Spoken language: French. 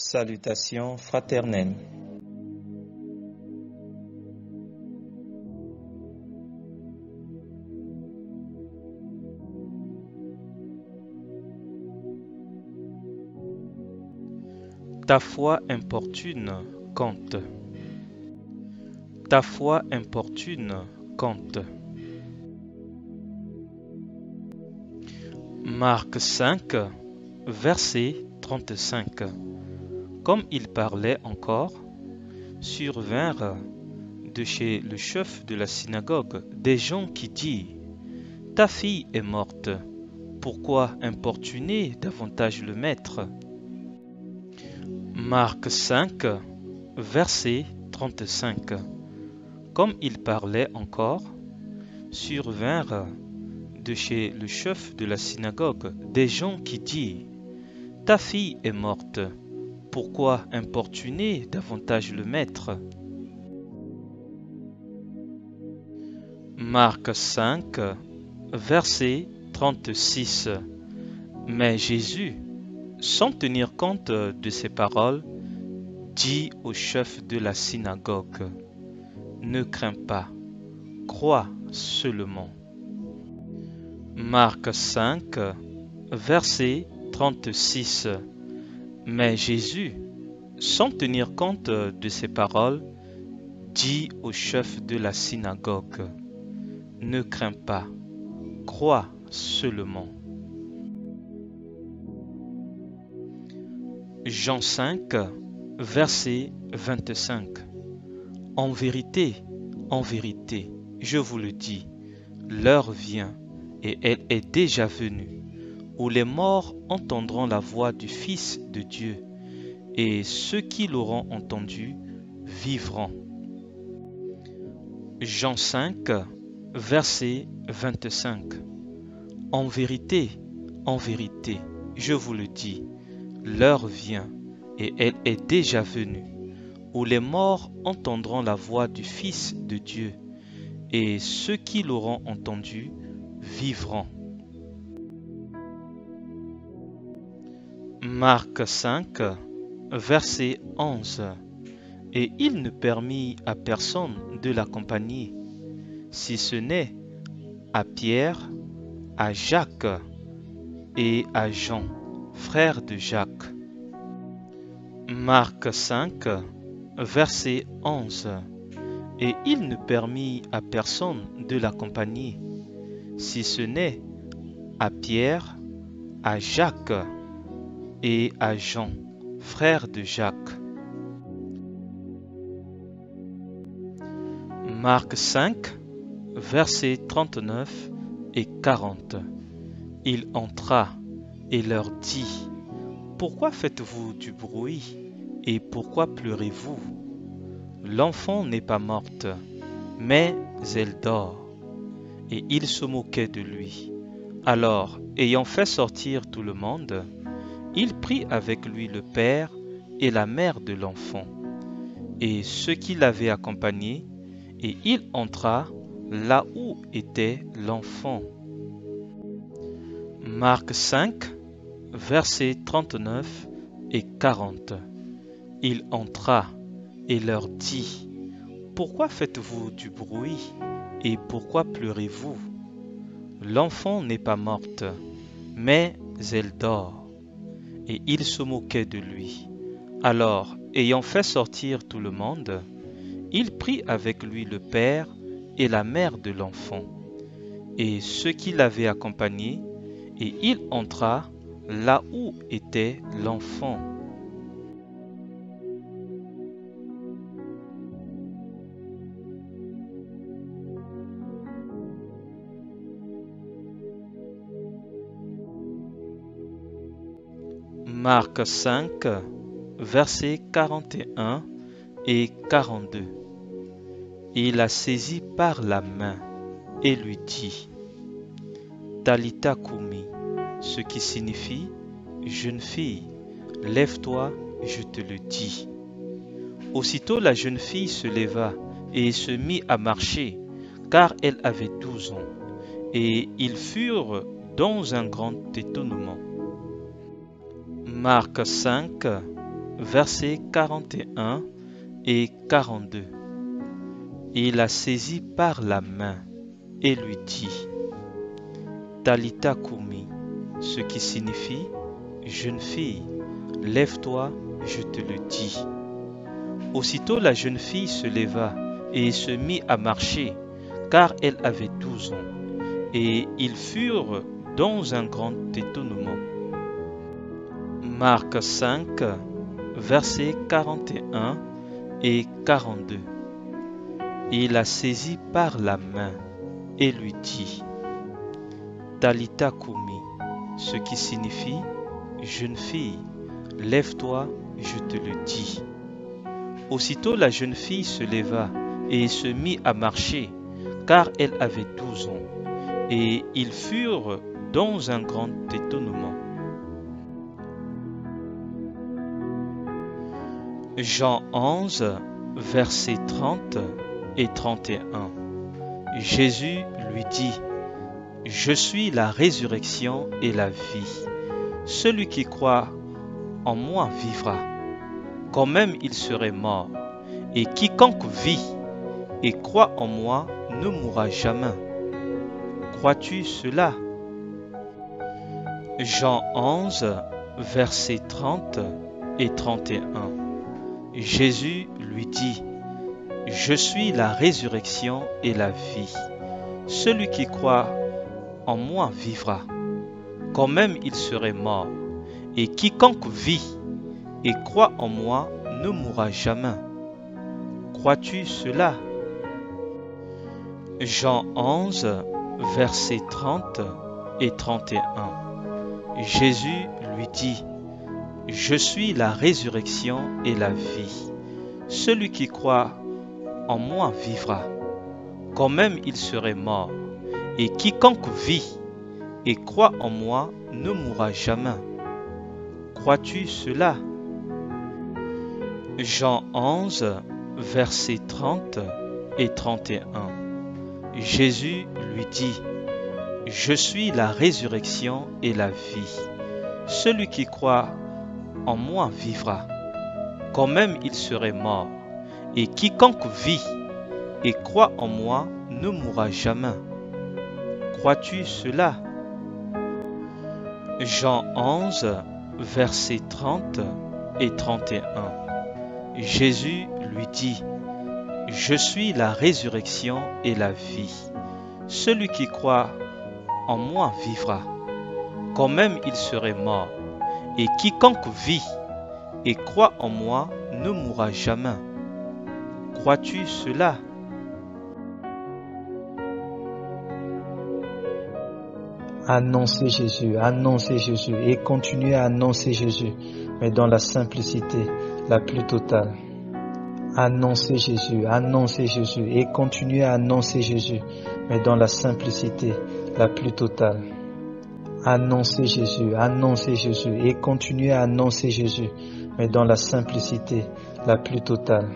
Salutations fraternelles. Ta foi importune compte. Ta foi importune compte. Marc 5, verset 35. Comme il parlait encore, survinrent de chez le chef de la synagogue des gens qui dirent: Ta fille est morte, pourquoi importuner davantage le maître? Marc 5, verset 35. Comme il parlait encore, survinrent de chez le chef de la synagogue des gens qui dirent: Ta fille est morte, pourquoi importuner davantage le maître? Marc 5, verset 36. Mais Jésus, sans tenir compte de ces paroles, dit au chef de la synagogue: Ne crains pas, crois seulement. Marc 5, verset 36. Mais Jésus, sans tenir compte de ces paroles, dit au chef de la synagogue: Ne crains pas, crois seulement. Jean 5, verset 25. En vérité, je vous le dis, l'heure vient, et elle est déjà venue, où les morts entendront la voix du Fils de Dieu, et ceux qui l'auront entendu vivront. Jean 5, verset 25. En vérité, je vous le dis, l'heure vient, et elle est déjà venue, où les morts entendront la voix du Fils de Dieu, et ceux qui l'auront entendu vivront. Marc 5, verset 11. Et il ne permit à personne de l'accompagner, si ce n'est à Pierre, à Jacques et à Jean, frère de Jacques. Marc 5, verset 11. Et il ne permit à personne de l'accompagner, si ce n'est à Pierre, à Jacques et à Jean, frère de Jacques. Marc 5, versets 39 et 40. Il entra et leur dit: Pourquoi faites-vous du bruit et pourquoi pleurez-vous? L'enfant n'est pas morte, mais elle dort. Et il se moquait de lui. Alors, ayant fait sortir tout le monde, il prit avec lui le père et la mère de l'enfant, et ceux qui l'avaient accompagné, et il entra là où était l'enfant. Marc 5, versets 39 et 40. Il entra et leur dit: Pourquoi faites-vous du bruit et pourquoi pleurez-vous? L'enfant n'est pas morte, mais elle dort. Et il se moquait de lui. Alors, ayant fait sortir tout le monde, il prit avec lui le père et la mère de l'enfant, et ceux qui l'avaient accompagné, et il entra là où était l'enfant. Marc 5, versets 41 et 42. Il la saisit par la main et lui dit: Talitha Koumi, ce qui signifie: Jeune fille, lève-toi, je te le dis. Aussitôt la jeune fille se leva et se mit à marcher, car elle avait 12 ans, et ils furent dans un grand étonnement. Marc 5, versets 41 et 42. Il la saisit par la main et lui dit, Talitha Koumi, ce qui signifie, jeune fille, lève-toi, je te le dis. Aussitôt la jeune fille se leva et se mit à marcher, car elle avait 12 ans, et ils furent dans un grand étonnement. Marc 5, versets 41 et 42. Il la saisit par la main et lui dit, Talitha Koumi, ce qui signifie, jeune fille, lève-toi, je te le dis. Aussitôt la jeune fille se leva et se mit à marcher, car elle avait 12 ans, et ils furent dans un grand étonnement. Jean 11, versets 30 et 31. Jésus lui dit, Je suis la résurrection et la vie. Celui qui croit en moi vivra, quand même il serait mort. Et quiconque vit et croit en moi ne mourra jamais. Crois-tu cela? Jean 11, versets 30 et 31. Jésus lui dit, Je suis la résurrection et la vie. Celui qui croit en moi vivra, quand même il serait mort. Et quiconque vit et croit en moi ne mourra jamais. Crois-tu cela? Jean 11, versets 30 et 31. Jésus lui dit, Je suis la résurrection et la vie. Celui qui croit en moi vivra, quand même il serait mort. Et quiconque vit et croit en moi ne mourra jamais. Crois-tu cela? Jean 11, versets 30 et 31. Jésus lui dit, Je suis la résurrection et la vie. Celui qui croit en moi vivra, quand même il serait mort. Et quiconque vit et croit en moi ne mourra jamais. Crois-tu cela? Jean 11, versets 30 et 31. Jésus lui dit, Je suis la résurrection et la vie. Celui qui croit en moi vivra, quand même il serait mort. Et quiconque vit et croit en moi ne mourra jamais. Crois-tu cela? Annoncez Jésus et continuez à annoncer Jésus, mais dans la simplicité la plus totale. Annoncez Jésus et continuez à annoncer Jésus, mais dans la simplicité la plus totale. Annoncez Jésus et continuez à annoncer Jésus, mais dans la simplicité la plus totale.